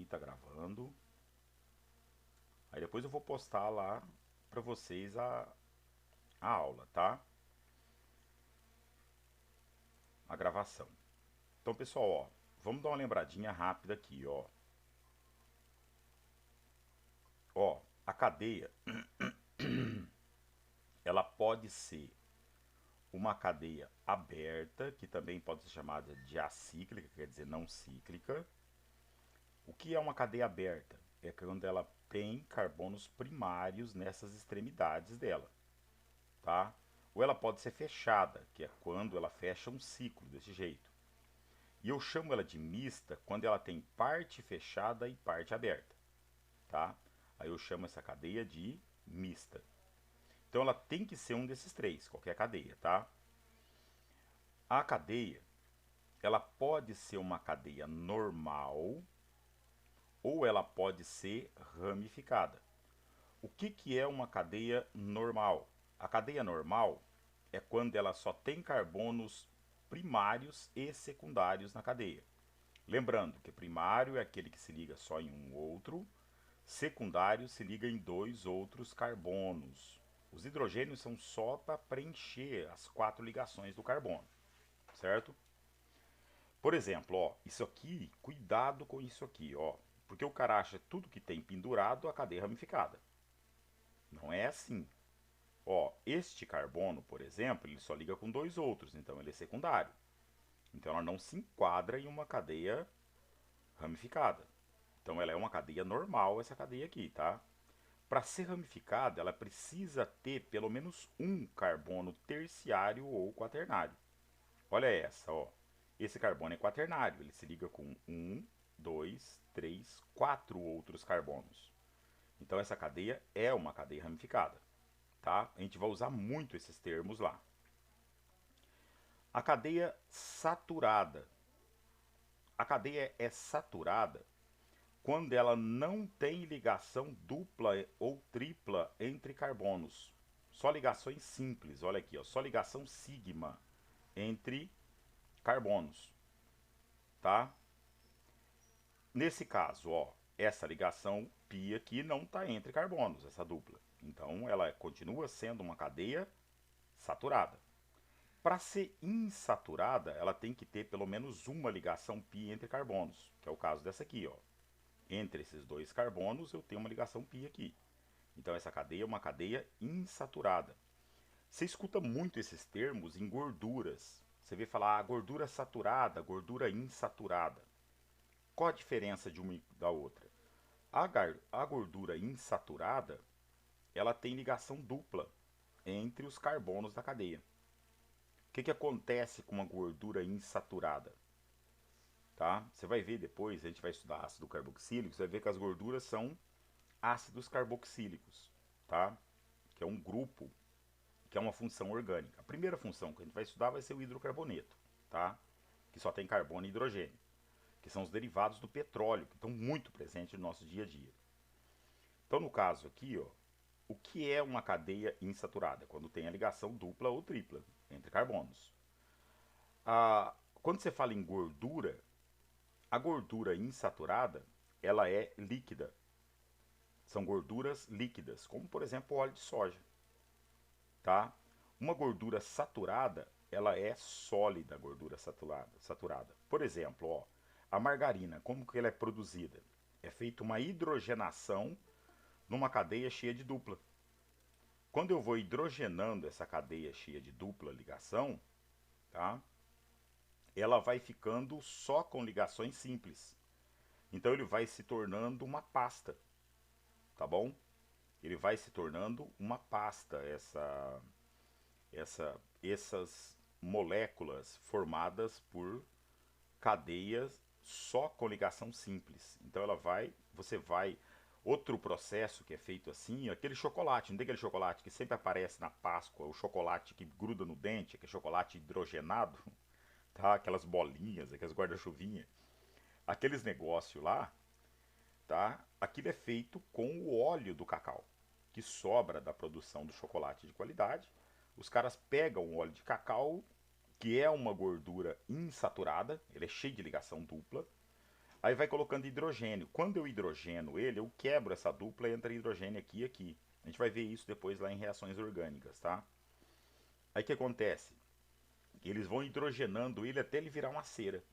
tá gravando. Aí depois eu vou postar lá pra vocês a aula, tá? A gravação. Então, pessoal, ó, vamos dar uma lembradinha rápida aqui, ó. Ó, a cadeia, ela pode ser uma cadeia aberta, que também pode ser chamada de acíclica, quer dizer, não cíclica. O que é uma cadeia aberta? É quando ela tem carbonos primários nessas extremidades dela, tá? Ou ela pode ser fechada, que é quando ela fecha um ciclo desse jeito. E eu chamo ela de mista quando ela tem parte fechada e parte aberta, tá? Aí eu chamo essa cadeia de mista. Então ela tem que ser um desses três, qualquer cadeia, tá? A cadeia, ela pode ser uma cadeia normal ou ela pode ser ramificada. O que é uma cadeia normal? A cadeia normal é quando ela só tem carbonos primários e secundários na cadeia. Lembrando que primário é aquele que se liga só em um outro, secundário se liga em dois outros carbonos. Os hidrogênios são só para preencher as quatro ligações do carbono, certo? Por exemplo, ó, isso aqui, cuidado com isso aqui, ó, porque o cara acha tudo que tem pendurado a cadeia ramificada. Não é assim. Ó, este carbono, por exemplo, ele só liga com dois outros, então ele é secundário. Então ela não se enquadra em uma cadeia ramificada. Então ela é uma cadeia normal, essa cadeia aqui, tá? Para ser ramificada, ela precisa ter pelo menos um carbono terciário ou quaternário. Olha essa, ó. Esse carbono é quaternário, ele se liga com um, dois, três, quatro outros carbonos. Então essa cadeia é uma cadeia ramificada, tá? A gente vai usar muito esses termos lá. A cadeia saturada. A cadeia é saturada quando ela não tem ligação dupla ou tripla entre carbonos. Só ligações simples, olha aqui, ó, só ligação sigma entre carbonos, tá? Nesse caso, ó, essa ligação π aqui não está entre carbonos, essa dupla. Então ela continua sendo uma cadeia saturada. Para ser insaturada, ela tem que ter pelo menos uma ligação π entre carbonos, que é o caso dessa aqui, ó. Entre esses dois carbonos eu tenho uma ligação π aqui. Então essa cadeia é uma cadeia insaturada. Você escuta muito esses termos em gorduras. Você vê falar gordura saturada, gordura insaturada. Qual a diferença de uma e da outra? A gordura insaturada, ela tem ligação dupla entre os carbonos da cadeia. O que acontece com uma gordura insaturada? Tá? Você vai ver depois, a gente vai estudar ácido carboxílico, você vai ver que as gorduras são ácidos carboxílicos, tá? Que é um grupo, que é uma função orgânica. A primeira função que a gente vai estudar vai ser o hidrocarboneto, tá? Que só tem carbono e hidrogênio, que são os derivados do petróleo, que estão muito presentes no nosso dia a dia. Então, no caso aqui, ó, o que é uma cadeia insaturada? Quando tem a ligação dupla ou tripla entre carbonos. Quando você fala em gordura, a gordura insaturada, ela é líquida. São gorduras líquidas, como por exemplo o óleo de soja, tá? Uma gordura saturada, ela é sólida, a gordura saturada. Por exemplo, ó, a margarina, como que ela é produzida? É feita uma hidrogenação numa cadeia cheia de dupla. Quando eu vou hidrogenando essa cadeia cheia de dupla ligação, tá? Ela vai ficando só com ligações simples. Então ele vai se tornando uma pasta, tá bom? Ele vai se tornando uma pasta, essas moléculas formadas por cadeias só com ligação simples. Então você vai, outro processo que é feito assim, aquele chocolate, não tem aquele chocolate que sempre aparece na Páscoa, o chocolate que gruda no dente, aquele chocolate hidrogenado, tá? Aquelas bolinhas, aquelas guarda-chuvinhas, aqueles negócios lá, tá? Aquilo é feito com o óleo do cacau, que sobra da produção do chocolate de qualidade. Os caras pegam o óleo de cacau, que é uma gordura insaturada, ele é cheio de ligação dupla. Aí vai colocando hidrogênio. Quando eu hidrogeno ele, eu quebro essa dupla entre hidrogênio aqui e aqui. A gente vai ver isso depois lá em reações orgânicas, tá? Aí o que acontece? Eles vão hidrogenando ele até ele virar uma cera.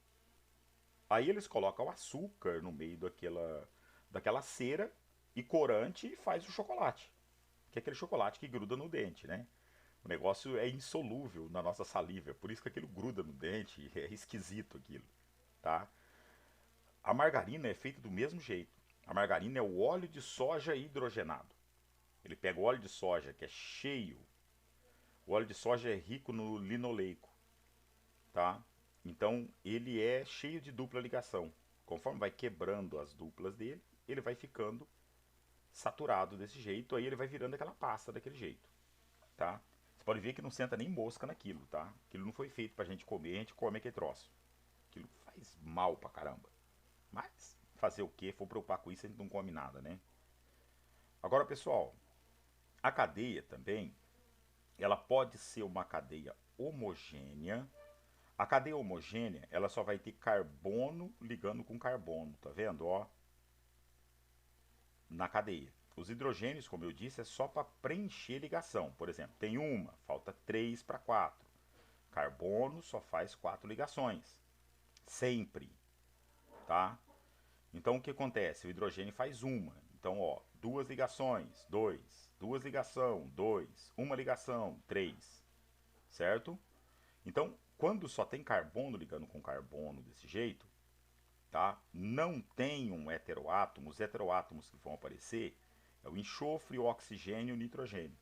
Aí eles colocam o açúcar no meio daquela cera e corante e faz o chocolate. Que é aquele chocolate que gruda no dente, né? O negócio é insolúvel na nossa saliva, por isso que aquilo gruda no dente, é esquisito aquilo, tá? A margarina é feita do mesmo jeito. A margarina é o óleo de soja hidrogenado. Ele pega o óleo de soja que é cheio, o óleo de soja é rico no linoleico, tá? Então ele é cheio de dupla ligação. Conforme vai quebrando as duplas dele, ele vai ficando saturado desse jeito, aí ele vai virando aquela pasta daquele jeito, tá? Você pode ver que não senta nem mosca naquilo, tá? Aquilo não foi feito pra gente comer, a gente come aquele troço. Aquilo faz mal pra caramba. Mas fazer o que? For preocupar com isso, a gente não come nada, né? Agora, pessoal, a cadeia também, ela pode ser uma cadeia homogênea. A cadeia homogênea, ela só vai ter carbono ligando com carbono, tá vendo? Ó, na cadeia. Os hidrogênios, como eu disse, é só para preencher ligação. Por exemplo, tem uma, falta 3 para 4. Carbono só faz 4 ligações. Sempre, tá? Então o que acontece? O hidrogênio faz uma. Então, ó, duas ligações, 2. Duas ligação, 2. Uma ligação, 3. Certo? Então, quando só tem carbono ligando com carbono desse jeito, tá? Não tem um heteroátomo. Os heteroátomos que vão aparecer é o enxofre, o oxigênio e o nitrogênio.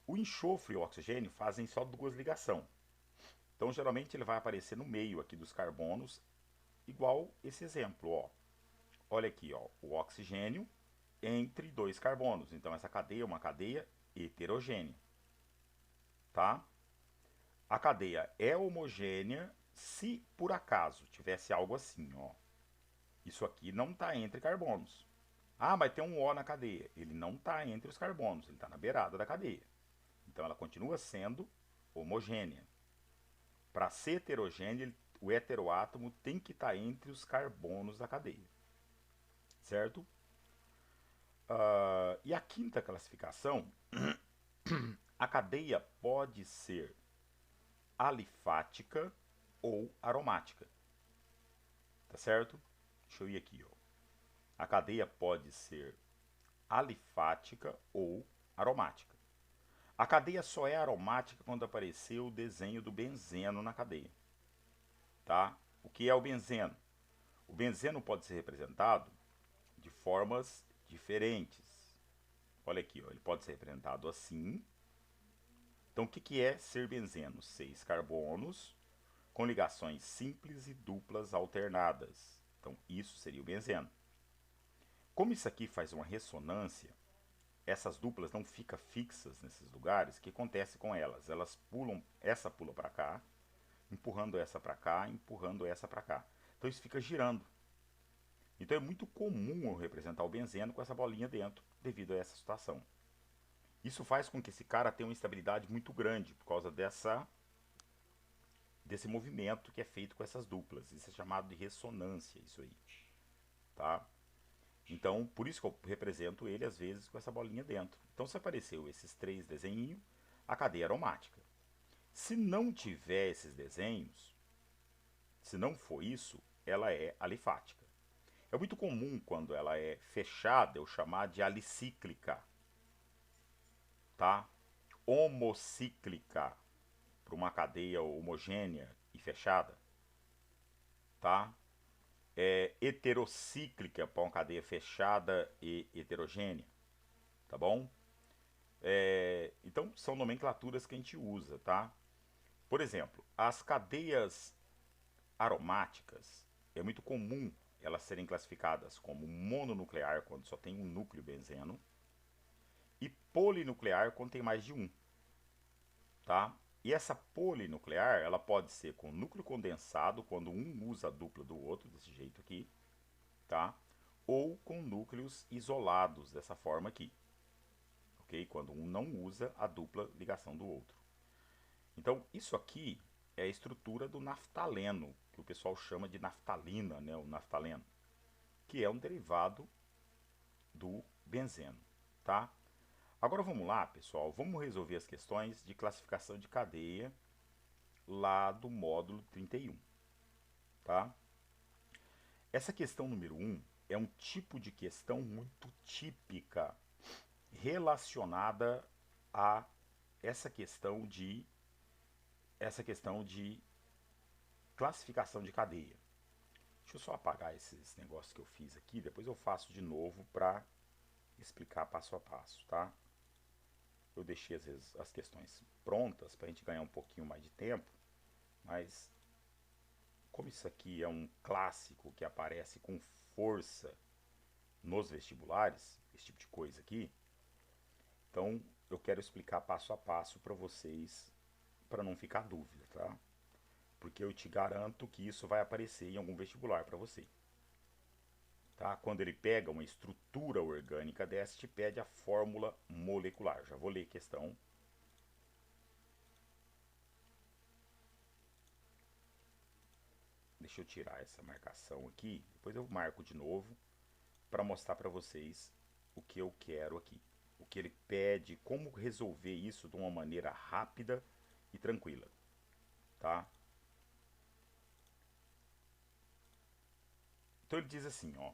O enxofre e o oxigênio fazem só duas ligações. Então, geralmente, ele vai aparecer no meio aqui dos carbonos, igual esse exemplo, ó. Olha aqui, ó, o oxigênio entre dois carbonos. Então, essa cadeia é uma cadeia heterogênea, tá? A cadeia é homogênea se por acaso tivesse algo assim, ó. Isso aqui não está entre carbonos. Ah, mas tem um O na cadeia. Ele não está entre os carbonos, ele está na beirada da cadeia. Então ela continua sendo homogênea. Para ser heterogênea, o heteroátomo tem que estar entre os carbonos da cadeia. Certo? E a quinta classificação, a cadeia pode ser alifática ou aromática. Tá certo? Deixa eu ir aqui, ó. A cadeia pode ser alifática ou aromática. A cadeia só é aromática quando aparecer o desenho do benzeno na cadeia. Tá? O que é o benzeno? O benzeno pode ser representado de formas diferentes. Olha aqui, ó, ele pode ser representado assim. Então, o que é ser benzeno? 6 carbonos com ligações simples e duplas alternadas. Então, isso seria o benzeno. Como isso aqui faz uma ressonância, essas duplas não ficam fixas nesses lugares. O que acontece com elas? Elas pulam, essa pula para cá, empurrando essa para cá, empurrando essa para cá. Então isso fica girando. Então é muito comum eu representar o benzeno com essa bolinha dentro, devido a essa situação. Isso faz com que esse cara tenha uma estabilidade muito grande, por causa desse movimento que é feito com essas duplas. Isso é chamado de ressonância, isso aí. Tá? Então, por isso que eu represento ele, às vezes, com essa bolinha dentro. Então, se apareceu esses 3 desenhinhos, a cadeia aromática. Se não tiver esses desenhos, se não for isso, ela é alifática. É muito comum, quando ela é fechada, eu chamar de alicíclica. Tá? Homocíclica, para uma cadeia homogênea e fechada. Tá? Heterocíclica, para uma cadeia fechada e heterogênea. Tá bom? Então, são nomenclaturas que a gente usa, tá? Por exemplo, as cadeias aromáticas, é muito comum elas serem classificadas como mononuclear, quando só tem um núcleo benzeno, e polinuclear, quando tem mais de um, tá? E essa polinuclear, ela pode ser com núcleo condensado, quando um usa a dupla do outro, desse jeito aqui, tá? Ou com núcleos isolados, dessa forma aqui, ok? Quando um não usa a dupla ligação do outro. Então, isso aqui é a estrutura do naftaleno, que o pessoal chama de naftalina, né, o naftaleno, que é um derivado do benzeno, tá? Agora vamos lá, pessoal, vamos resolver as questões de classificação de cadeia lá do módulo 31, tá? Essa questão número 1 é um tipo de questão muito típica relacionada a essa questão de classificação de cadeia. Deixa eu só apagar esses negócios que eu fiz aqui, depois eu faço de novo para explicar passo a passo, tá? Eu deixei às vezes as questões prontas para a gente ganhar um pouquinho mais de tempo, mas como isso aqui é um clássico que aparece com força nos vestibulares, esse tipo de coisa aqui, então eu quero explicar passo a passo para vocês, para não ficar dúvida, tá? Porque eu te garanto que isso vai aparecer em algum vestibular para você. Tá? Quando ele pega uma estrutura orgânica dessa, te pede a fórmula molecular. Já vou ler a questão. Deixa eu tirar essa marcação aqui, depois eu marco de novo para mostrar para vocês o que eu quero aqui. O que ele pede, como resolver isso de uma maneira rápida e tranquila. Tá? Então ele diz assim, ó.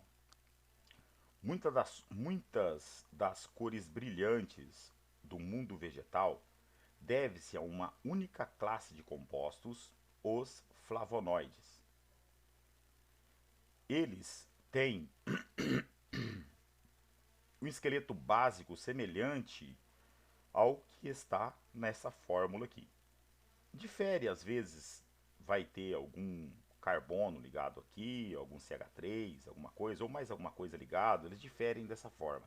Muitas das cores brilhantes do mundo vegetal deve-se a uma única classe de compostos, os flavonoides. Eles têm um esqueleto básico semelhante ao que está nessa fórmula aqui. Difere, às vezes, vai ter algum carbono ligado aqui, algum CH3, alguma coisa, ou mais alguma coisa ligado, eles diferem dessa forma.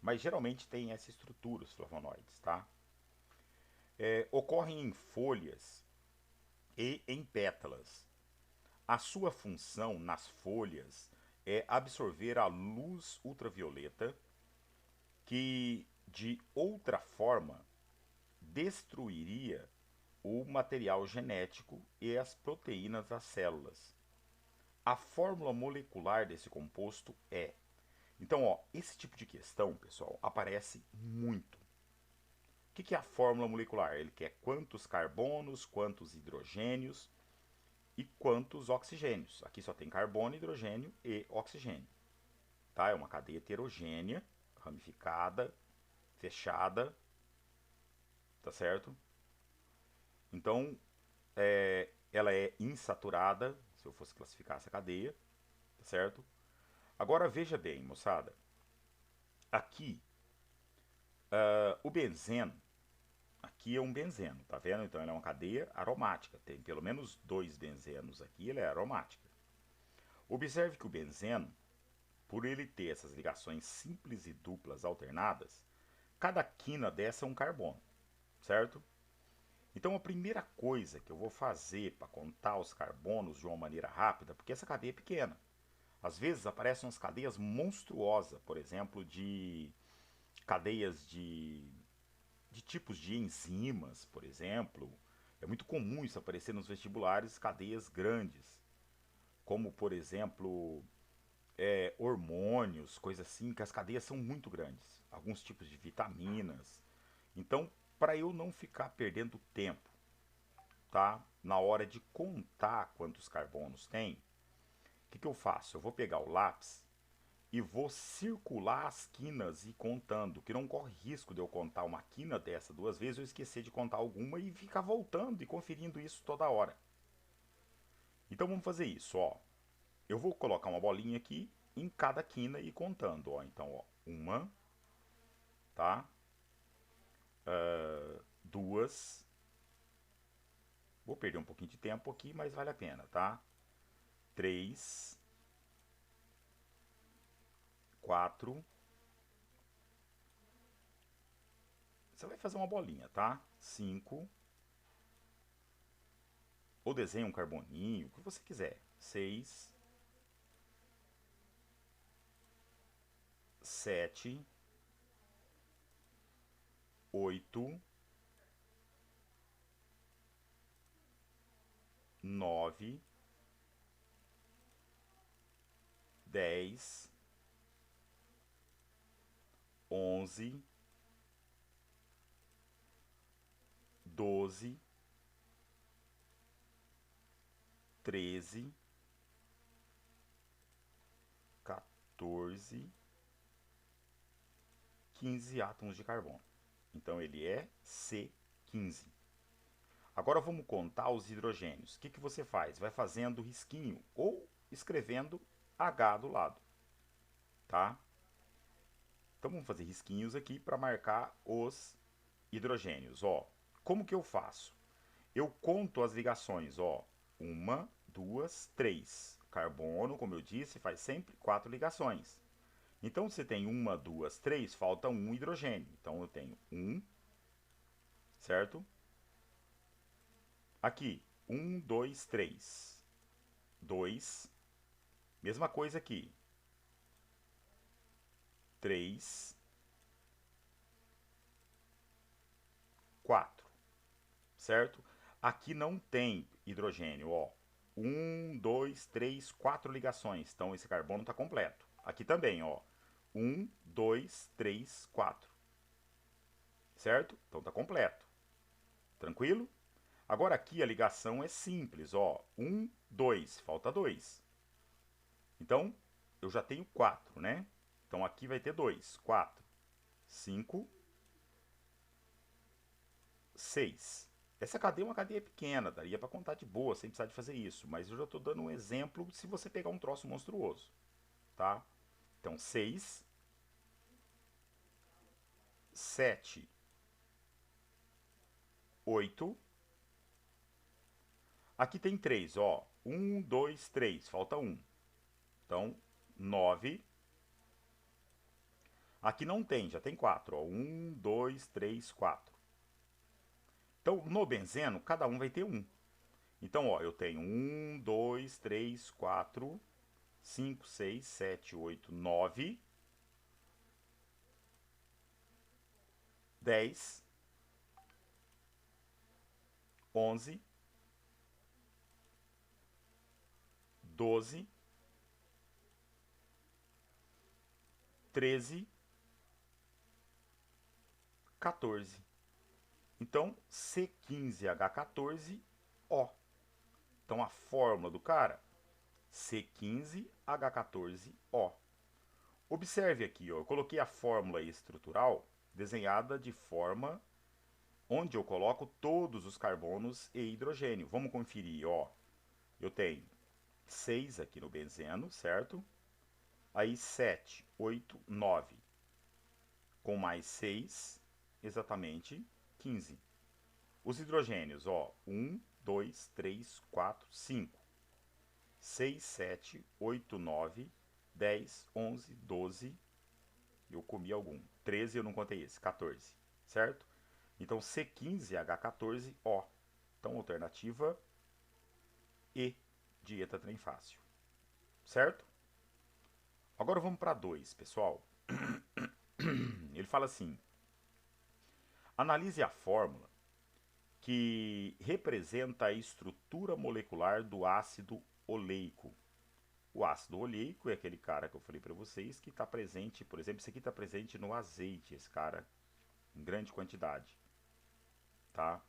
Mas geralmente tem essa estrutura, os flavonoides, tá? Ocorrem em folhas e em pétalas. A sua função nas folhas é absorver a luz ultravioleta que, de outra forma, destruiria o material genético e as proteínas das células. A fórmula molecular desse composto é. Então, ó, esse tipo de questão, pessoal, aparece muito. O que é a fórmula molecular? Ele quer quantos carbonos, quantos hidrogênios e quantos oxigênios. Aqui só tem carbono, hidrogênio e oxigênio. Tá? É uma cadeia heterogênea, ramificada, fechada, tá certo? Então, ela é insaturada, se eu fosse classificar essa cadeia, tá certo? Agora veja bem, moçada. Aqui, o benzeno, aqui é um benzeno, tá vendo? Então ela é uma cadeia aromática. Tem pelo menos 2 benzenos aqui, ela é aromática. Observe que o benzeno, por ele ter essas ligações simples e duplas alternadas, cada quina dessa é um carbono, certo? Então a primeira coisa que eu vou fazer para contar os carbonos de uma maneira rápida, porque essa cadeia é pequena. Às vezes aparecem umas cadeias monstruosas, por exemplo, de cadeias de tipos de enzimas, por exemplo. É muito comum isso aparecer nos vestibulares, cadeias grandes, como por exemplo hormônios, coisas assim, que as cadeias são muito grandes. Alguns tipos de vitaminas. Então, para eu não ficar perdendo tempo, tá? Na hora de contar quantos carbonos tem, o que eu faço? Eu vou pegar o lápis e vou circular as quinas e contando, que não corre risco de eu contar uma quina dessa 2 vezes, eu esquecer de contar alguma e ficar voltando e conferindo isso toda hora. Então vamos fazer isso, ó. Eu vou colocar uma bolinha aqui em cada quina e contando, ó. Então, ó, uma, tá? 2. Vou perder um pouquinho de tempo aqui, mas vale a pena, tá? 3, 4. Você vai fazer uma bolinha, tá? 5. Ou desenha um carboninho, o que você quiser. 6, 7, 8, 9, 10, 11, 12, 13, 14, 15 átomos de carbono. Então ele é C15. Agora vamos contar os hidrogênios. O que você faz? Vai fazendo risquinho ou escrevendo H do lado, tá? Então vamos fazer risquinhos aqui para marcar os hidrogênios. Ó, como que eu faço? Eu conto as ligações, ó. 1, 2, 3. Carbono, como eu disse, faz sempre 4 ligações. Então, se tem 1, 2, 3, falta um hidrogênio. Então, eu tenho 1, certo? Aqui, 1, 2, 3. 2. Mesma coisa aqui. 3, 4. Certo? Aqui não tem hidrogênio, ó. 1, 2, 3, 4 ligações. Então, esse carbono está completo. Aqui também, ó. 1, 2, 3, 4. Certo? Então tá completo. Tranquilo? Agora aqui a ligação é simples, ó. 1, 2, falta 2. Então, eu já tenho 4, né? Então aqui vai ter 2. 4, 5, 6. Essa cadeia é uma cadeia pequena, daria para contar de boa, sem precisar de fazer isso. Mas eu já estou dando um exemplo se você pegar um troço monstruoso, tá? Então, 6, 7, 8. Aqui tem 3, ó. 1, 2, 3, falta 1. Então, 9. Aqui não tem, já tem 4, ó. 1, 2, 3, 4. Então, no benzeno, cada um vai ter 1. Então, ó, eu tenho 1, 2, 3, 4, 5, 6, 7, 8, 9, 10, 11, 12, 13, 14. Então, C15H14O. Então, a fórmula do cara, C15H14O. Observe aqui, ó, eu coloquei a fórmula estrutural desenhada de forma onde eu coloco todos os carbonos e hidrogênio. Vamos conferir, ó. Eu tenho 6 aqui no benzeno, certo? Aí 7, 8, 9. Com mais 6, exatamente 15. Os hidrogênios, ó. 1, 2, 3, 4, 5. 6, 7, 8, 9, 10, 11, 12. Eu comi algum. 13 eu não contei esse. 14. Certo? Então C15H14O. Então alternativa E de eta trem fácil. Certo? Agora vamos para 2, pessoal. Ele fala assim: analise a fórmula que representa a estrutura molecular do ácido oleico. O ácido oleico é aquele cara que eu falei para vocês que está presente, por exemplo, esse aqui está presente no azeite, esse cara, em grande quantidade, tá?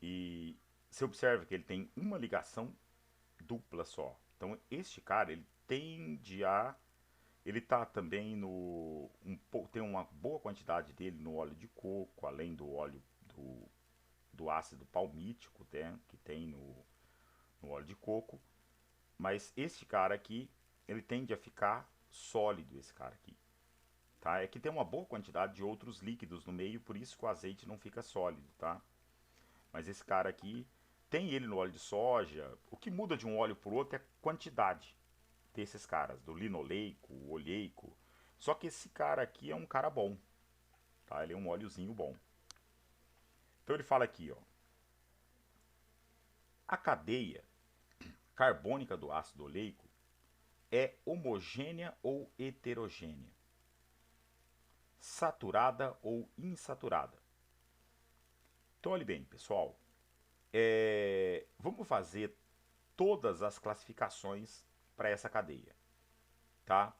E você observa que ele tem uma ligação dupla só. Então este cara, ele tende a... Ele tá também no... tem uma boa quantidade dele no óleo de coco, além do óleo do ácido palmítico, né, que tem no óleo de coco. Mas este cara aqui, ele tende a ficar sólido, esse cara aqui. Tá? É que tem uma boa quantidade de outros líquidos no meio, por isso que o azeite não fica sólido, tá? Mas esse cara aqui, tem ele no óleo de soja. O que muda de um óleo para o outro é a quantidade desses caras, do linoleico, oleico. Só que esse cara aqui é um cara bom, tá? Ele é um óleozinho bom. Então ele fala aqui, ó. A cadeia carbônica do ácido oleico é homogênea ou heterogênea? Saturada ou insaturada? Então, olhe bem, pessoal. Vamos fazer todas as classificações para essa cadeia. tá?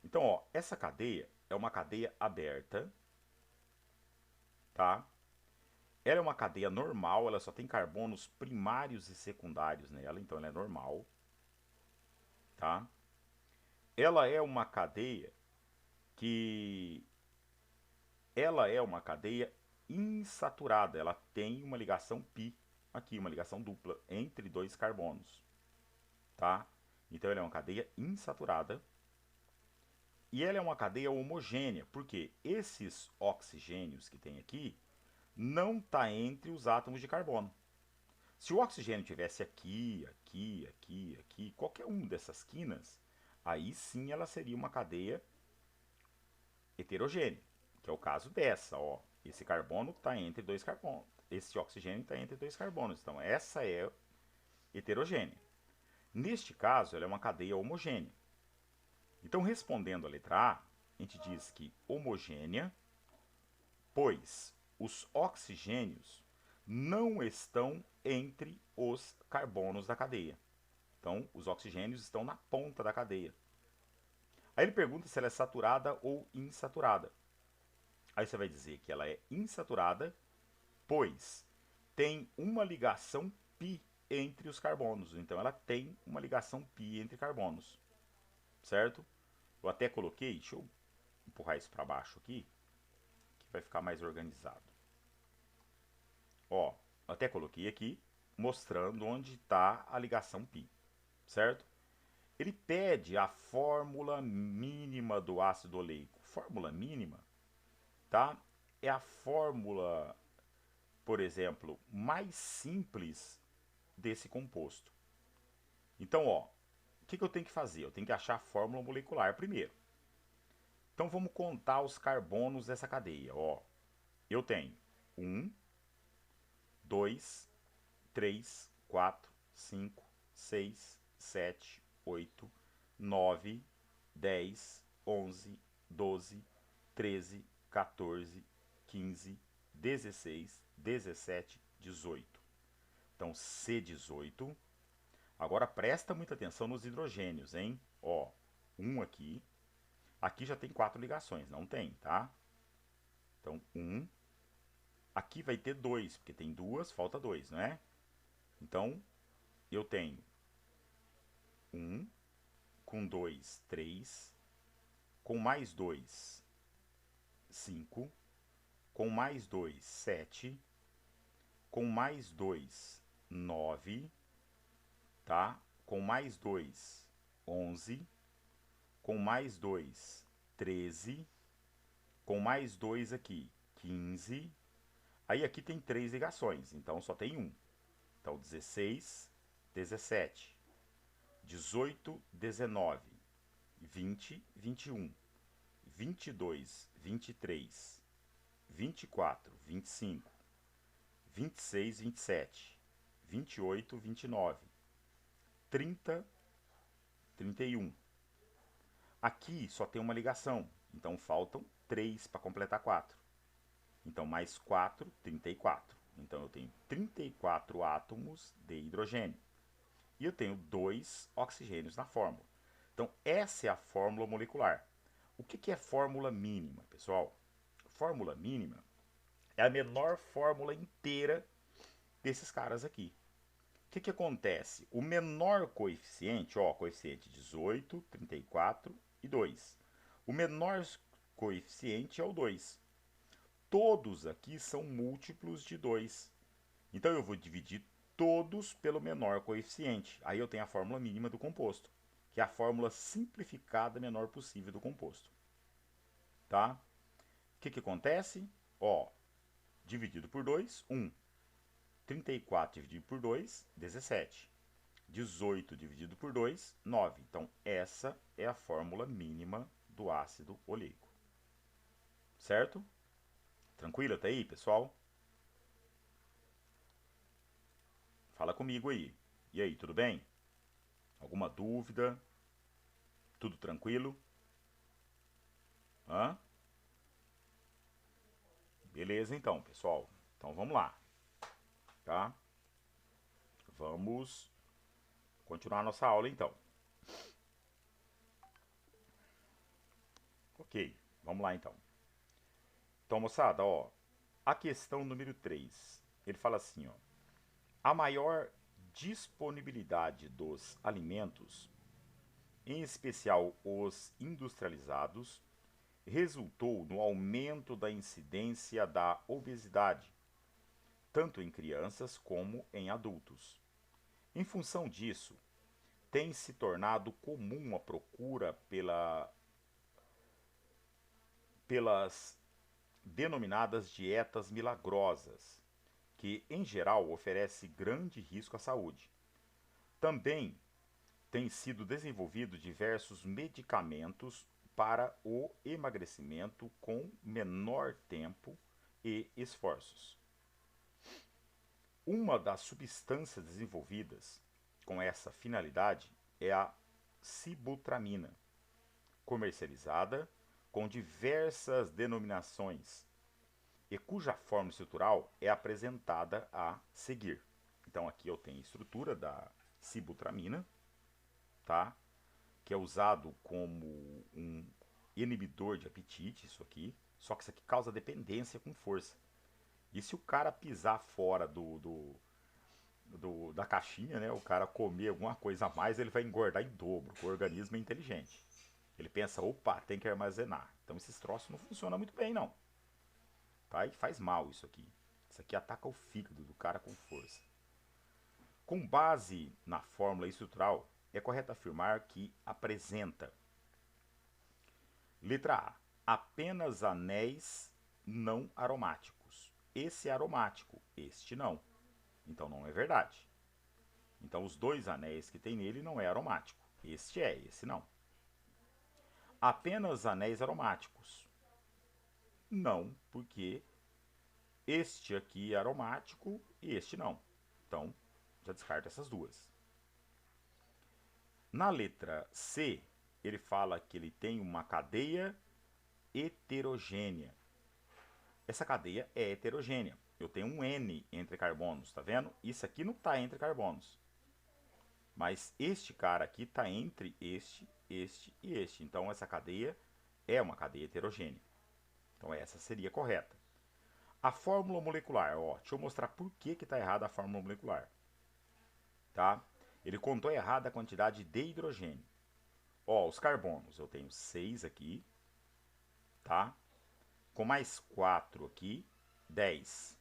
Então, ó, essa cadeia é uma cadeia aberta, tá? Ela é uma cadeia normal, ela só tem carbonos primários e secundários nela, então ela é normal, tá? Ela é uma cadeia que ela é uma cadeia insaturada, ela tem uma ligação pi aqui, uma ligação dupla entre dois carbonos, tá? Então ela é uma cadeia insaturada e ela é uma cadeia homogênea, porque esses oxigênios que tem aqui não tá entre os átomos de carbono. Se o oxigênio tivesse aqui, aqui, aqui, aqui, qualquer um dessas quinas, aí sim ela seria uma cadeia heterogênea, que é o caso dessa, ó. Esse carbono está entre dois carbonos, esse oxigênio está entre dois carbonos, então essa é heterogênea. Neste caso, ela é uma cadeia homogênea. Então, respondendo a letra A, a gente diz que homogênea, pois os oxigênios não estão entre os carbonos da cadeia. Então, os oxigênios estão na ponta da cadeia. Aí ele pergunta se ela é saturada ou insaturada. Aí você vai dizer que ela é insaturada, pois tem uma ligação π entre os carbonos. Então ela tem uma ligação π entre carbonos, certo? Eu até coloquei, deixa eu empurrar isso para baixo aqui, que vai ficar mais organizado. Ó, eu até coloquei aqui, mostrando onde está a ligação π, certo? Ele pede a fórmula mínima do ácido oleico. Fórmula mínima, tá? É a fórmula, por exemplo, mais simples desse composto. Então, ó, o que eu tenho que fazer? Eu tenho que achar a fórmula molecular primeiro. Então, vamos contar os carbonos dessa cadeia. Ó, eu tenho 1, 2, 3, 4, 5, 6, 7, 8, 9, 10, 11, 12, 13, 14, 15, 16, 17, 18. Então, C18. Agora presta muita atenção nos hidrogênios, hein? Ó, um aqui. Aqui já tem 4 ligações, não tem, tá? Então, 1. Aqui vai ter 2, porque tem 2, falta 2, não é? Então, eu tenho 1, com 2, 3, com mais 2, 5, com mais 2, 7, com mais 2, 9, tá? Com mais 2, 11, com mais 2, 13, com mais 2 aqui, 15. Aí aqui tem 3 ligações, então só tem 1. Então 16, 17, 18, 19, 20, 21, 22, 23, 24, 25, 26, 27, 28, 29, 30, 31. Aqui só tem uma ligação, então faltam 3 para completar 4. Então, mais 4, 34. Então, eu tenho 34 átomos de hidrogênio. E eu tenho 2 oxigênios na fórmula. Então, essa é a fórmula molecular. O que é fórmula mínima, pessoal? Fórmula mínima é a menor fórmula inteira desses caras aqui. O que acontece? O menor coeficiente, ó, coeficiente 18, 34 e 2. O menor coeficiente é o 2. Todos aqui são múltiplos de 2. Então eu vou dividir todos pelo menor coeficiente. Aí eu tenho a fórmula mínima do composto, que é a fórmula simplificada menor possível do composto. Tá? O que acontece? Ó, dividido por 2, 1. 34 dividido por 2, 17. 18 dividido por 2, 9. Então, essa é a fórmula mínima do ácido oleico. Certo? Tranquilo até aí, pessoal? Fala comigo aí. E aí, tudo bem? Alguma dúvida? Tudo tranquilo? Hã? Beleza então, pessoal. Então vamos lá. Tá? Vamos continuar nossa aula então. Ok, vamos lá então. Então, moçada, ó, a questão número 3, ele fala assim, ó, a maior disponibilidade dos alimentos, em especial os industrializados, resultou no aumento da incidência da obesidade, tanto em crianças como em adultos. Em função disso, tem se tornado comum a procura pelas denominadas dietas milagrosas, que em geral oferece grande risco à saúde. Também têm sido desenvolvidos diversos medicamentos para o emagrecimento com menor tempo e esforços. Uma das substâncias desenvolvidas com essa finalidade é a sibutramina, comercializada com diversas denominações e cuja forma estrutural é apresentada a seguir. Então aqui eu tenho a estrutura da sibutramina, tá? Que é usado como um inibidor de apetite, isso aqui. Só que isso aqui causa dependência com força. E se o cara pisar fora da caixinha, né? O cara comer alguma coisa a mais, ele vai engordar em dobro. O organismo é inteligente. Ele pensa, opa, tem que armazenar. Então esses troços não funcionam muito bem, não. Tá? E faz mal isso aqui. Isso aqui ataca o fígado do cara com força. Com base na fórmula estrutural, é correto afirmar que apresenta: letra A, apenas anéis não aromáticos. Esse é aromático, este não. Então não é verdade. Então os dois anéis que tem nele não é aromático. Este é, esse não. Apenas anéis aromáticos. Não, porque este aqui é aromático e este não. Então já descarta essas duas. Na letra C, ele fala que ele tem uma cadeia heterogênea. Essa cadeia é heterogênea. Eu tenho um N entre carbonos, tá vendo? Isso aqui não está entre carbonos. Mas este cara aqui está entre este e este. Então essa cadeia é uma cadeia heterogênea. Então essa seria correta. A fórmula molecular, ó, deixa eu mostrar por que está errada a fórmula molecular. Tá? Ele contou errada a quantidade de hidrogênio. Ó, os carbonos, eu tenho 6 aqui, tá? Com mais 4 aqui, 10,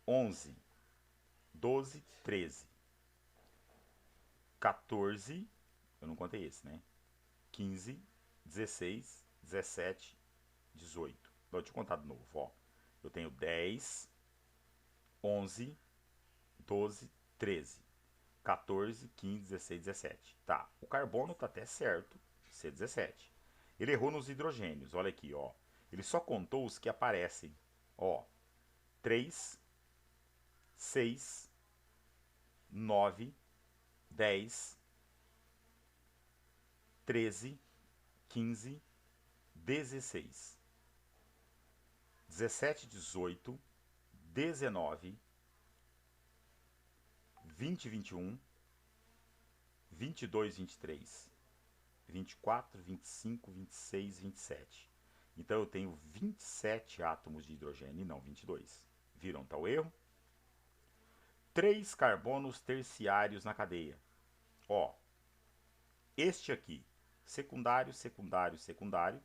11, 12, 13, 14, eu não contei esse, né? 15, 16, 17, 18. Vou te contar de novo, ó. Eu tenho 10, 11, 12, 13, 14, 15, 16, 17. Tá, o carbono tá até certo, C17. Ele errou nos hidrogênios, olha aqui, ó. Ele só contou os que aparecem, ó. 3, 6, 9, 10, 13, 15, 16, 17, 18, 19, 20, 21, 22, 23, 24, 25, 26, 27. Então eu tenho 27 átomos de hidrogênio e não 22. Viram tal erro? 3 carbonos terciários na cadeia. Ó, este aqui, secundário, secundário, secundário.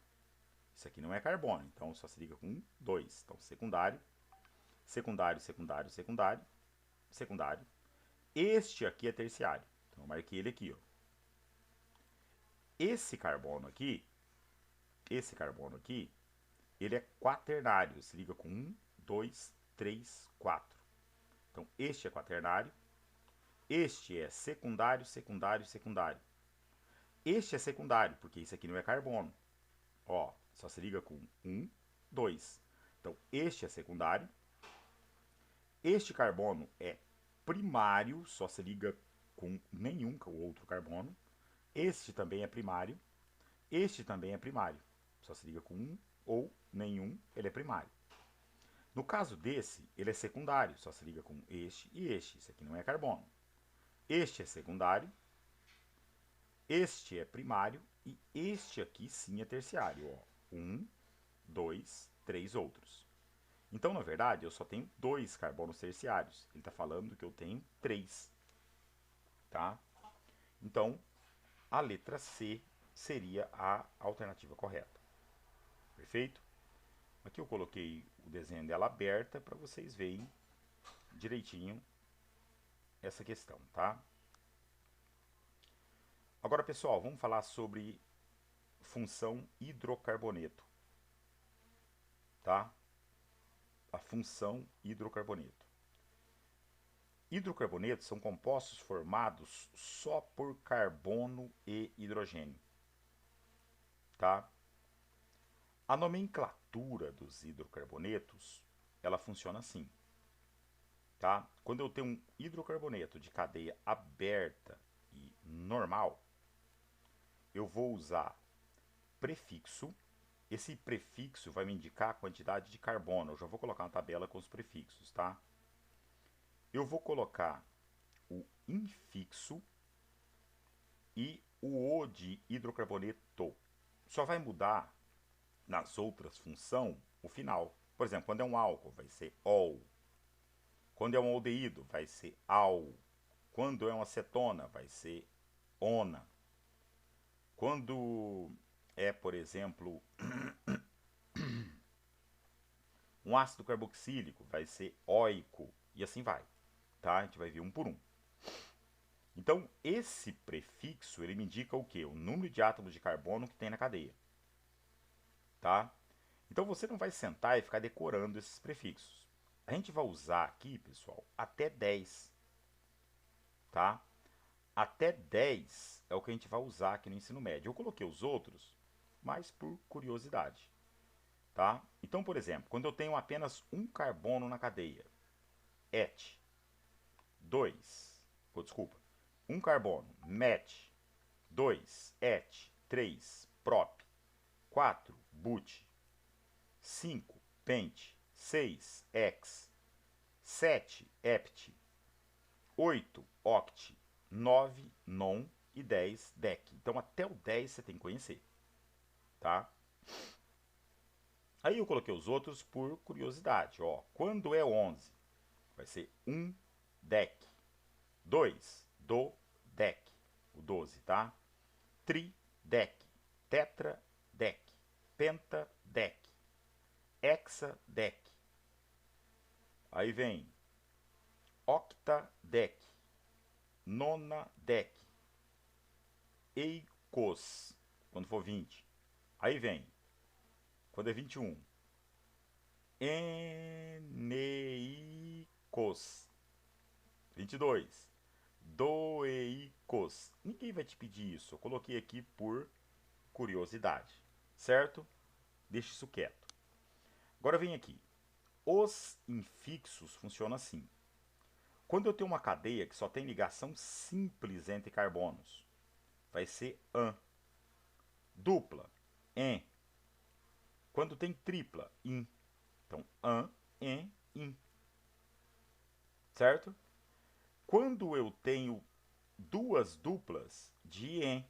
Isso aqui não é carbono, então só se liga com 2. Então, secundário, secundário, secundário, secundário, secundário. Este aqui é terciário. Então, eu marquei ele aqui, ó. Esse carbono aqui, ele é quaternário. Se liga com 1, 2, 3, 4. Então, este é quaternário. Este é secundário, secundário, secundário. Este é secundário, porque isso aqui não é carbono. Ó, só se liga com 1, 2. Então, este é secundário. Este carbono é primário, só se liga com nenhum outro carbono. Este também é primário. Este também é primário. Só se liga com um ou nenhum, ele é primário. No caso desse, ele é secundário, só se liga com este e este. Isso aqui não é carbono. Este é secundário. Este é primário e este aqui sim é terciário, ó. Um, dois, três outros. Então, na verdade, eu só tenho 2 carbonos terciários. Ele está falando que eu tenho 3, tá? Então, a letra C seria a alternativa correta. Perfeito? Aqui eu coloquei o desenho dela aberta para vocês verem direitinho essa questão, tá? Agora, pessoal, vamos falar sobre função hidrocarboneto, tá? A função hidrocarboneto. Hidrocarbonetos são compostos formados só por carbono e hidrogênio, tá? A nomenclatura dos hidrocarbonetos, ela funciona assim, tá? Quando eu tenho um hidrocarboneto de cadeia aberta e normal, eu vou usar prefixo. Esse prefixo vai me indicar a quantidade de carbono. Eu já vou colocar uma tabela com os prefixos, tá? Eu vou colocar o infixo e o O de hidrocarboneto. Só vai mudar nas outras funções o final. Por exemplo, quando é um álcool, vai ser ol. Quando é um aldeído, vai ser al. Quando é uma acetona, vai ser ona. Quando é, por exemplo, um ácido carboxílico, vai ser oico. E assim vai, tá? A gente vai ver um por um. Então, esse prefixo, ele me indica o quê? O número de átomos de carbono que tem na cadeia, tá? Então, você não vai sentar e ficar decorando esses prefixos. A gente vai usar aqui, pessoal, até 10, tá? Até 10 é o que a gente vai usar aqui no ensino médio. Eu coloquei os outros, mas por curiosidade, tá? Então, por exemplo, quando eu tenho apenas um carbono na cadeia, et, 2, desculpa, um carbono, met, 2, et, 3, prop, 4, but, 5, pent, 6, ex, 7, hept, 8, oct, 9, non e 10, dec. Então até o 10 você tem que conhecer, tá? Aí eu coloquei os outros por curiosidade, ó. Quando é 11, vai ser 1 dec, 2 do dec, o 12, tá? Tri dec, tetra dec, penta dec, hexa dec. Aí vem octa dec, nona dec, eicos, quando for 20. Aí vem, quando é 21, eneicos. 22, doeicos. Ninguém vai te pedir isso, eu coloquei aqui por curiosidade, certo? Deixa isso quieto. Agora vem aqui. Os infixos funcionam assim. Quando eu tenho uma cadeia que só tem ligação simples entre carbonos, vai ser an. Dupla, en. Quando tem tripla, in. Então, an, en, in. Certo? Quando eu tenho duas duplas, de en.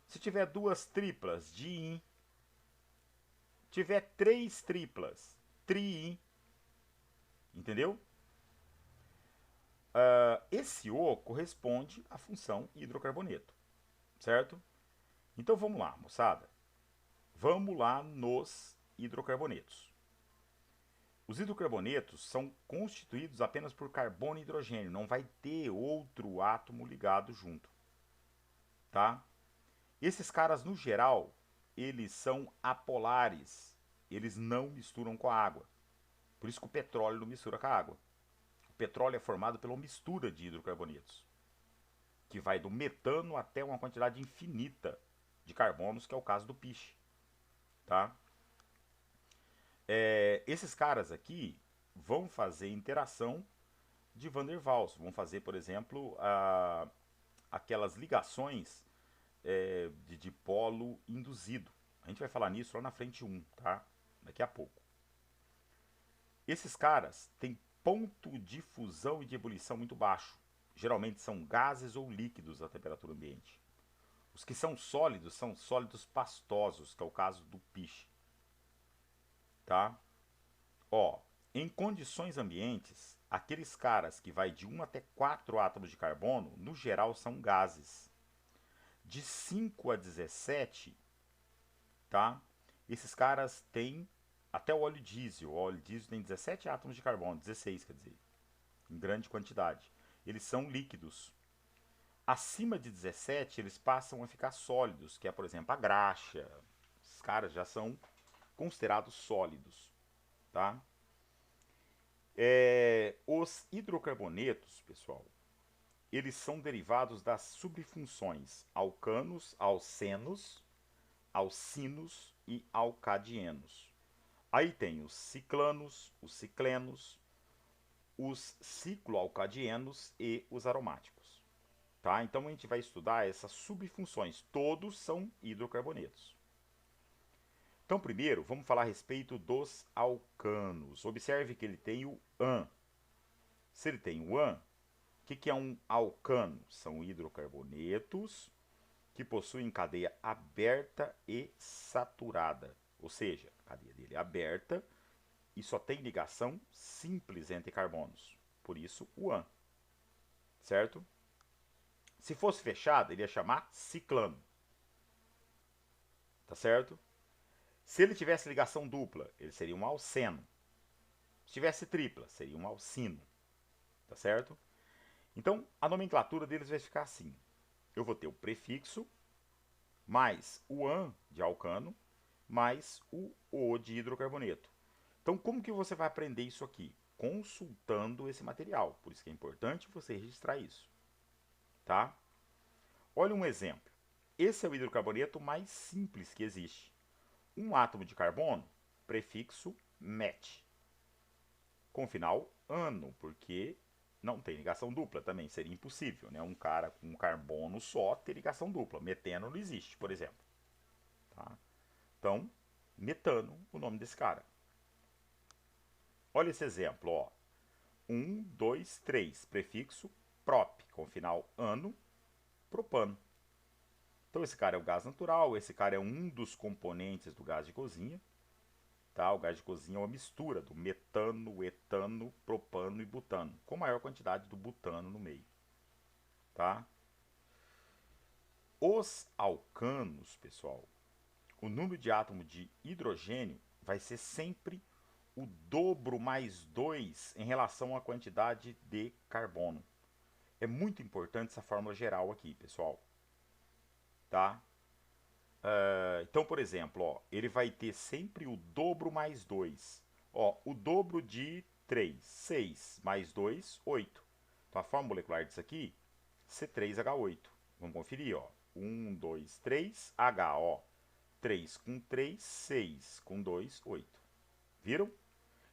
Se tiver duas triplas, de in. Tiver três triplas, tri-in. Entendeu? Esse O corresponde à função hidrocarboneto, certo? Então vamos lá, moçada. Vamos lá nos hidrocarbonetos. Os hidrocarbonetos são constituídos apenas por carbono e hidrogênio, não vai ter outro átomo ligado junto, tá? Esses caras, no geral, eles são apolares, eles não misturam com a água. Por isso que o petróleo não mistura com a água. O petróleo é formado pela mistura de hidrocarbonetos, que vai do metano até uma quantidade infinita de carbonos, que é o caso do piche, tá? Esses caras aqui vão fazer interação de Van der Waals, vão fazer, por exemplo, aquelas ligações de dipolo induzido. A gente vai falar nisso lá na frente 1, tá? Daqui a pouco. Esses caras têm ponto de fusão e de ebulição muito baixo. Geralmente são gases ou líquidos à temperatura ambiente. Os que são sólidos pastosos, que é o caso do piche. tá? Ó, em condições ambientes, aqueles caras que vai de 1 até 4 átomos de carbono, no geral são gases. De 5 a 17, tá? Esses caras têm até o óleo diesel. O óleo diesel tem 17 átomos de carbono, 16 quer dizer, em grande quantidade. Eles são líquidos. Acima de 17, eles passam a ficar sólidos, que é, por exemplo, a graxa. Esses caras já são considerados sólidos, tá? Os hidrocarbonetos, pessoal, eles são derivados das subfunções alcanos, alcenos, alcinos e alcadienos. Aí tem os ciclanos, os ciclenos, os cicloalcadienos e os aromáticos. Tá? Então a gente vai estudar essas subfunções. Todos são hidrocarbonetos. Então, primeiro, vamos falar a respeito dos alcanos. Observe que ele tem o AN. Se ele tem o AN, o que é um alcano? São hidrocarbonetos que possuem cadeia aberta e saturada. Ou seja, a cadeia dele é aberta e só tem ligação simples entre carbonos. Por isso, o AN. Certo? Se fosse fechada, ele ia chamar ciclano. Tá certo? Se ele tivesse ligação dupla, ele seria um alceno. Se tivesse tripla, seria um alcino. Tá certo? Então, a nomenclatura deles vai ficar assim. Eu vou ter o prefixo, mais o AN de alcano, mais o O de hidrocarboneto. Então, como que você vai aprender isso aqui? Consultando esse material. Por isso que é importante você registrar isso. Tá? Olha um exemplo. Esse é o hidrocarboneto mais simples que existe. Um átomo de carbono, prefixo MET, com final ano, porque não tem ligação dupla também, seria impossível, né? Um cara com um carbono só ter ligação dupla. Metano não existe, por exemplo. Tá? Então, metano, o nome desse cara. Olha esse exemplo, ó. 1, 2, 3, prefixo prop, com final ano, propano. Então esse cara é o gás natural, esse cara é um dos componentes do gás de cozinha. Tá? O gás de cozinha é uma mistura do metano, etano, propano e butano, com maior quantidade do butano no meio. Tá? Os alcanos, pessoal, o número de átomos de hidrogênio vai ser sempre o dobro mais 2 em relação à quantidade de carbono. É muito importante essa fórmula geral aqui, pessoal. Tá? Então, por exemplo, ó, ele vai ter sempre o dobro mais 2. Ó, o dobro de 3, 6, mais 2, 8. Então, a fórmula molecular disso aqui, C3H8. Vamos conferir, ó. 1, 2, 3, H, ó. 3 com 3, 6 com 2, 8. Viram?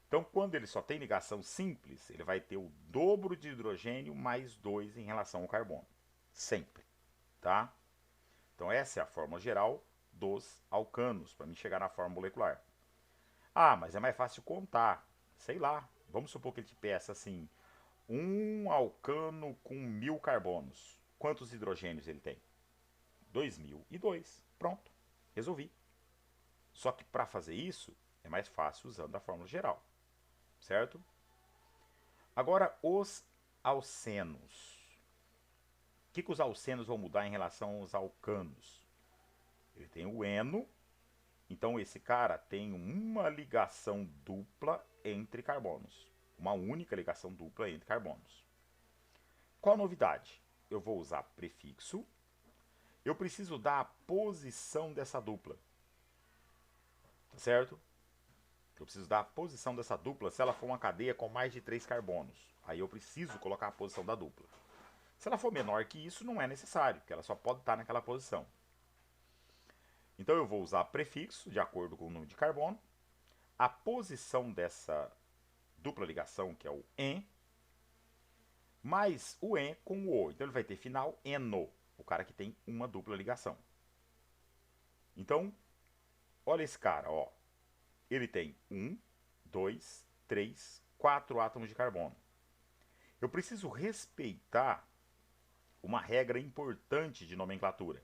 Então, quando ele só tem ligação simples, ele vai ter o dobro de hidrogênio mais 2 em relação ao carbono. Sempre. Tá? Então, essa é a fórmula geral dos alcanos, para mim chegar na fórmula molecular. Ah, mas é mais fácil contar. Sei lá. Vamos supor que ele te peça assim: um alcano com 1000 carbonos. Quantos hidrogênios ele tem? 2002. Pronto. Resolvi. Só que para fazer isso, é mais fácil usando a fórmula geral. Certo? Agora, os alcenos. O que os alcenos vão mudar em relação aos alcanos? Ele tem o eno, então esse cara tem uma ligação dupla entre carbonos. Uma única ligação dupla entre carbonos. Qual a novidade? Eu vou usar prefixo. Eu preciso dar a posição dessa dupla. Tá certo? Eu preciso dar a posição dessa dupla se ela for uma cadeia com mais de 3 carbonos. Aí eu preciso colocar a posição da dupla. Se ela for menor que isso, não é necessário, porque ela só pode estar naquela posição. Então eu vou usar prefixo, de acordo com o número de carbono, a posição dessa dupla ligação, que é o en, mais o en com o o. Então ele vai ter final eno, o cara que tem uma dupla ligação. Então, olha esse cara, ó. Ele tem 1, 2, 3, 4 átomos de carbono. Eu preciso respeitar uma regra importante de nomenclatura.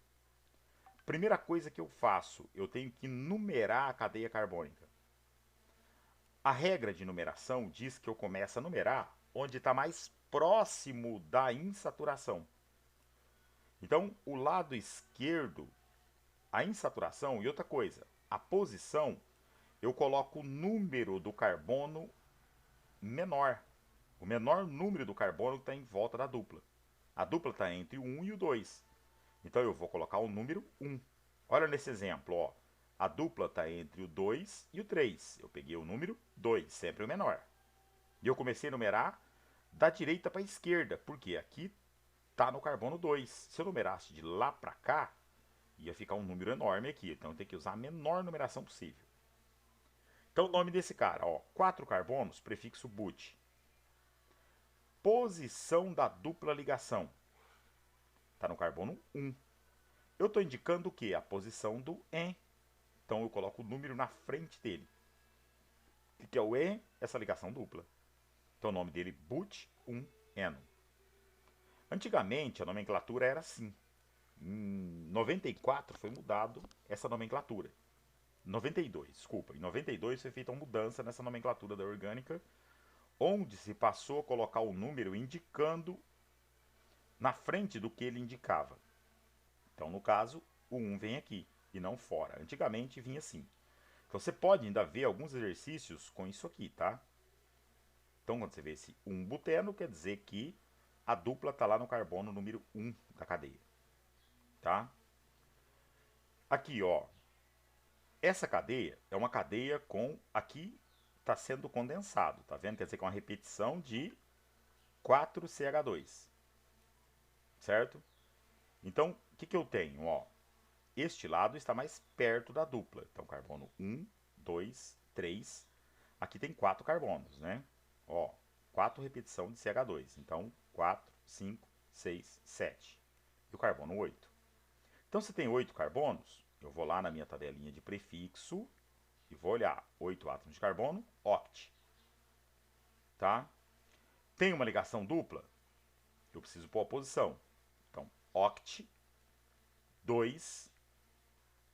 Primeira coisa que eu faço, eu tenho que numerar a cadeia carbônica. A regra de numeração diz que eu começo a numerar onde está mais próximo da insaturação. Então, o lado esquerdo, a insaturação, e outra coisa, a posição, eu coloco o número do carbono menor. O menor número do carbono está em volta da dupla. A dupla está entre o 1 e o 2. Então eu vou colocar o número 1. Olha nesse exemplo, ó. A dupla está entre o 2 e o 3. Eu peguei o número 2, sempre o menor. E eu comecei a numerar da direita para a esquerda, porque aqui está no carbono 2. Se eu numerasse de lá para cá, ia ficar um número enorme aqui. Então eu tenho que usar a menor numeração possível. Então o nome desse cara, ó, 4 carbonos, prefixo but. Posição da dupla ligação. Está no carbono 1. Eu estou indicando o que? A posição do en. Então eu coloco o número na frente dele. O que é o en? Essa ligação dupla. Então o nome dele but1eno. Antigamente a nomenclatura era assim. Em 94 foi mudado essa nomenclatura. 92, desculpa. Em 92 foi feita uma mudança nessa nomenclatura da orgânica, onde se passou a colocar o número indicando na frente do que ele indicava. Então, no caso, o 1 vem aqui e não fora. Antigamente vinha assim. Então, você pode ainda ver alguns exercícios com isso aqui, tá? Então, quando você vê esse 1-buteno, quer dizer que a dupla está lá no carbono número 1 da cadeia. Tá? Aqui, ó. Essa cadeia é uma cadeia com... Aqui está sendo condensado, tá vendo? Quer dizer que é uma repetição de 4CH2. Certo? Então, o que eu tenho? Ó, este lado está mais perto da dupla. Então, carbono 1, 2, 3. Aqui tem 4 carbonos, né? Ó, 4 repetição de CH2. Então, 4, 5, 6, 7. E o carbono 8. Então, se tem 8 carbonos, eu vou lá na minha tabelinha de prefixo e vou olhar 8 átomos de carbono, oct. Tá? Tem uma ligação dupla? Eu preciso pôr a posição. Então, oct 2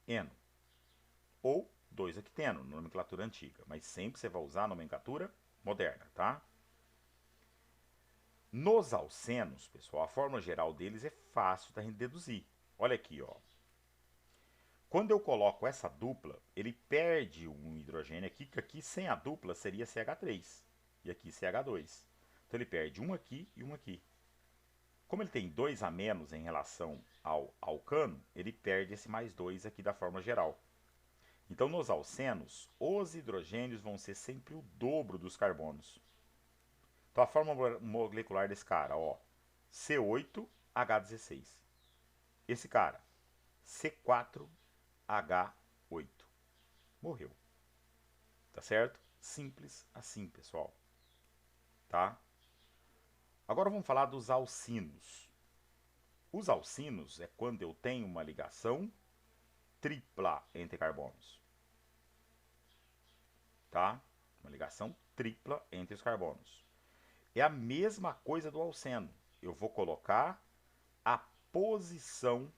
eno. Ou 2-octeno, na nomenclatura antiga. Mas sempre você vai usar a nomenclatura moderna, tá? Nos alcenos, pessoal, a fórmula geral deles é fácil da gente deduzir. Olha aqui, ó. Quando eu coloco essa dupla, ele perde um hidrogênio aqui, que aqui sem a dupla seria CH3. E aqui CH2. Então ele perde um aqui e um aqui. Como ele tem 2 a menos em relação ao alcano, ele perde esse mais 2 aqui da forma geral. Então, nos alcenos, os hidrogênios vão ser sempre o dobro dos carbonos. Então, a forma molecular desse cara, ó, C8H16. Esse cara, C4H8. Morreu. Tá certo? Simples assim, pessoal. Tá? Agora vamos falar dos alcinos. Os alcinos é quando eu tenho uma ligação tripla entre carbonos. Tá? Uma ligação tripla entre os carbonos. É a mesma coisa do alceno. Eu vou colocar a posição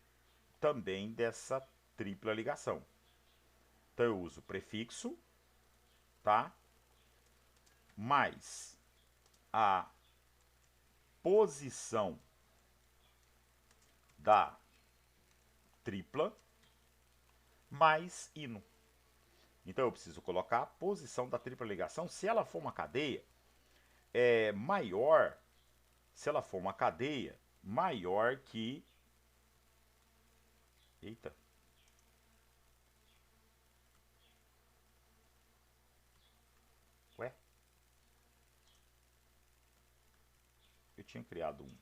também dessa tripla ligação. Então eu uso prefixo, tá? Mais a posição da tripla mais ino. Então eu preciso colocar a posição da tripla ligação. Se ela for uma cadeia maior, se ela for uma cadeia maior que... Eita. Ué? Eu tinha criado um.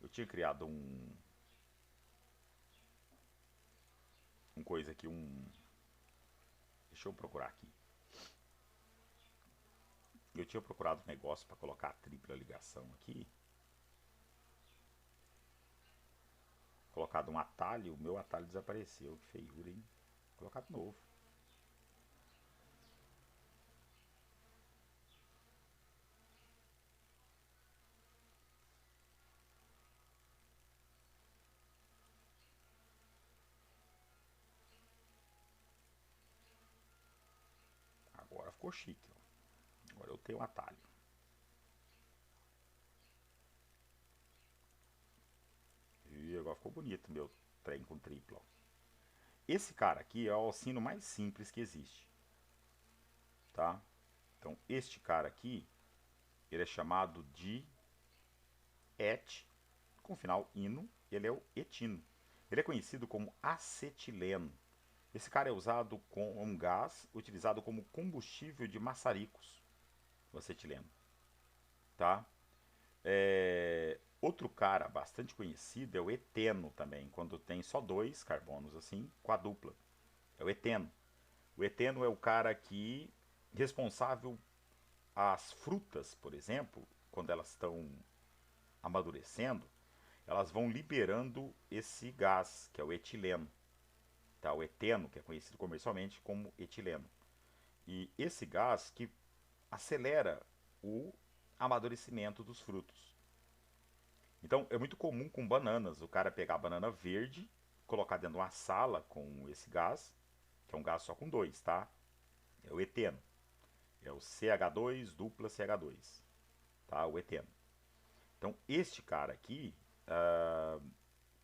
Eu tinha criado um coisa aqui, deixa eu procurar aqui. Eu tinha procurado um negócio para colocar a tripla ligação aqui. Colocado um atalho, o meu atalho desapareceu. Que feiura, hein? Vou colocar de novo. ficou chique. Ó. Agora eu tenho um atalho. E agora ficou bonito meu trem com tripla. Ó. Esse cara aqui é o sino mais simples que existe. Tá? Então, este cara aqui, ele é chamado de et, com final ino, ele é o etino. Ele é conhecido como acetileno. Esse cara é usado com um gás utilizado como combustível de maçaricos, o acetileno. Tá? Outro cara bastante conhecido é o eteno também, quando tem só dois carbonos assim, com a dupla. É o eteno. O eteno é o cara que responsável as frutas, por exemplo, quando elas estão amadurecendo, elas vão liberando esse gás, que é o etileno. Tá? O eteno, que é conhecido comercialmente como etileno. E esse gás que acelera o amadurecimento dos frutos. Então, é muito comum com bananas, o cara pegar a banana verde, colocar dentro de uma sala com esse gás, que é um gás só com dois, tá? É o eteno. É o CH2 dupla CH2, tá? O eteno. Então, este cara aqui,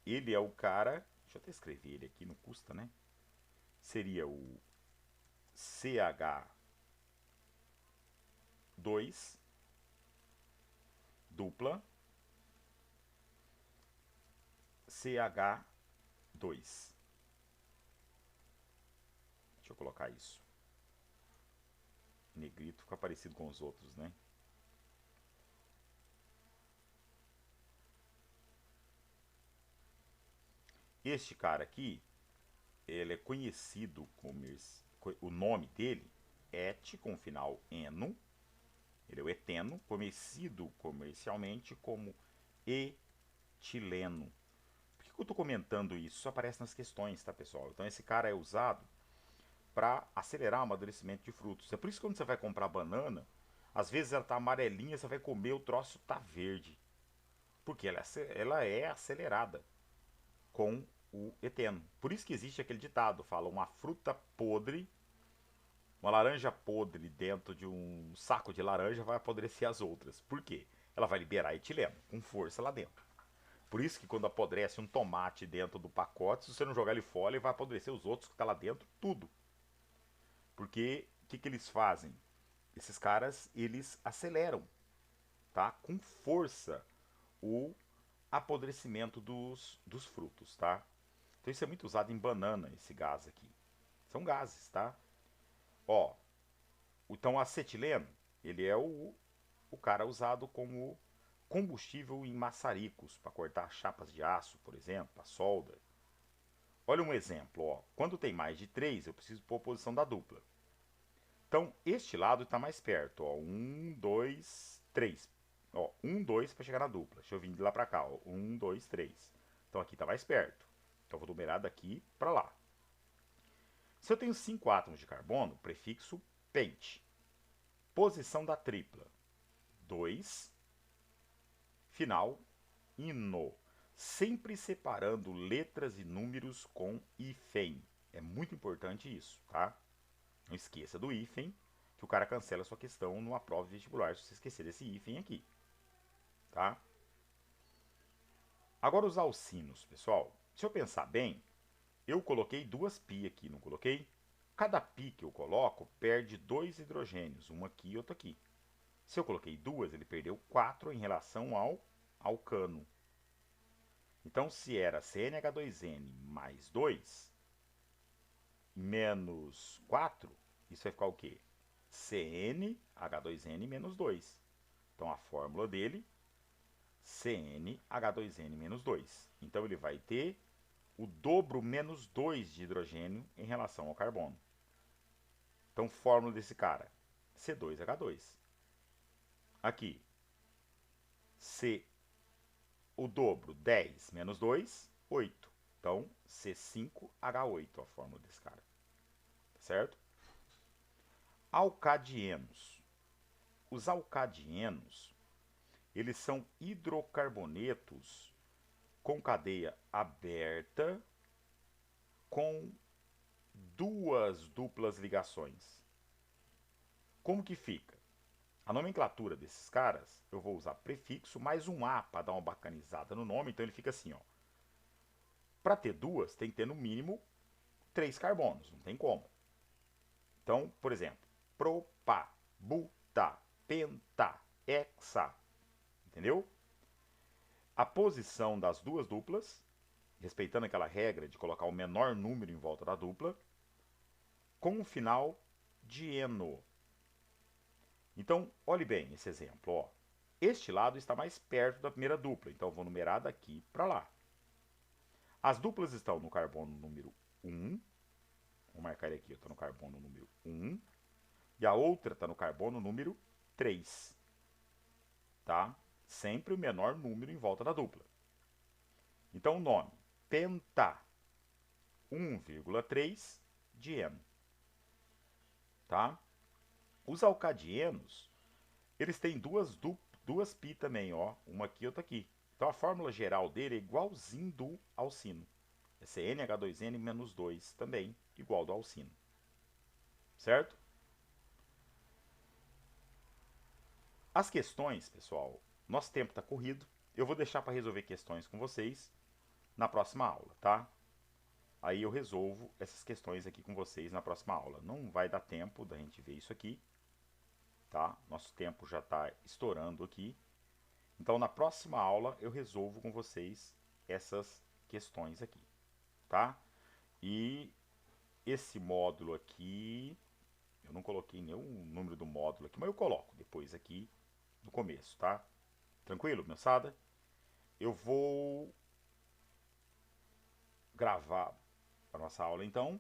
ele é o cara, deixa eu até escrever ele aqui, não custa, né? Seria o CH2 dupla CH2. Deixa eu colocar isso. Negrito fica parecido com os outros, né? Este cara aqui, ele é conhecido como o nome dele, et com final eno, ele é o eteno, conhecido comercialmente como etileno. Por que eu estou comentando isso? Isso aparece nas questões, tá, pessoal? Então esse cara é usado para acelerar o amadurecimento de frutos. É por isso que quando você vai comprar banana, às vezes ela tá amarelinha, você vai comer, o troço tá verde. Porque ela é acelerada com o eteno. Por isso que existe aquele ditado, fala uma fruta podre, uma laranja podre dentro de um saco de laranja vai apodrecer as outras. Por quê? Ela vai liberar etileno com força lá dentro. Por isso que quando apodrece um tomate dentro do pacote, se você não jogar ele fora, ele vai apodrecer os outros que estão tá lá dentro, tudo. Porque o que eles fazem? Esses caras, eles aceleram, tá? Com força o apodrecimento dos frutos, tá? Então isso é muito usado em banana, esse gás aqui. São gases, tá? Ó, então o acetileno, ele é o cara usado como combustível em maçaricos, para cortar chapas de aço, por exemplo, para solda. Olha um exemplo, ó. Quando tem mais de 3, eu preciso pôr a posição da dupla. Então, este lado está mais perto, ó. 1, 2, 3. Ó, 1, 2 para chegar na dupla. Deixa eu vir de lá para cá, ó. 1, 2, 3. Então aqui está mais perto. Então eu vou numerar daqui para lá. Se eu tenho 5 átomos de carbono, prefixo pente. Posição da tripla: 2, final, ino. Sempre separando letras e números com hífen. É muito importante isso, tá? Não esqueça do hífen, que o cara cancela a sua questão numa prova vestibular se você esquecer desse hífen aqui, tá? Agora os alcinos, pessoal. Se eu pensar bem, eu coloquei duas pi aqui, não coloquei? Cada pi que eu coloco perde dois hidrogênios, um aqui e outro aqui. Se eu coloquei duas, ele perdeu 4 em relação ao alcano. Então, se era CnH2n mais 2 menos 4, isso vai ficar o quê? CnH2n menos 2. Então, a fórmula dele, CnH2n menos 2. Então, ele vai ter o dobro menos 2 de hidrogênio em relação ao carbono. Então, fórmula desse cara, C2H2. Aqui, C, o dobro, 10 menos 2, 8. Então, C5H8, a fórmula desse cara. Certo? Alcadienos. Os alcadienos, eles são hidrocarbonetos com cadeia aberta com duas duplas ligações. Como que fica? A nomenclatura desses caras, eu vou usar prefixo mais um A para dar uma bacanizada no nome, então ele fica assim, ó. Para ter duas, tem que ter no mínimo 3 carbonos, não tem como. Então, por exemplo, propa, buta, penta, hexa, entendeu? A posição das duas duplas, respeitando aquela regra de colocar o menor número em volta da dupla, com o final de eno. Então, olhe bem esse exemplo, ó. Este lado está mais perto da primeira dupla, então eu vou numerar daqui para lá. As duplas estão no carbono número 1, vou marcar ele aqui, está no carbono número 1, e a outra está no carbono número 3, tá? Sempre o menor número em volta da dupla. Então o nome, penta, 1,3 dieno, tá? Os alcadienos, eles têm duas pi também, ó, uma aqui e outra aqui. Então a fórmula geral dele é igualzinho do alcino. É CnH2n menos 2 também, igual do alcino. Certo? As questões, pessoal, nosso tempo está corrido. Eu vou deixar para resolver questões com vocês na próxima aula, tá? Aí eu resolvo essas questões aqui com vocês na próxima aula. Não vai dar tempo da gente ver isso aqui, tá? Nosso tempo já está estourando aqui. Então na próxima aula eu resolvo com vocês essas questões aqui, tá? E esse módulo aqui, eu não coloquei nenhum número do módulo aqui, mas eu coloco depois aqui no começo, tá? Tranquilo, moçada? Eu vou gravar a nossa aula então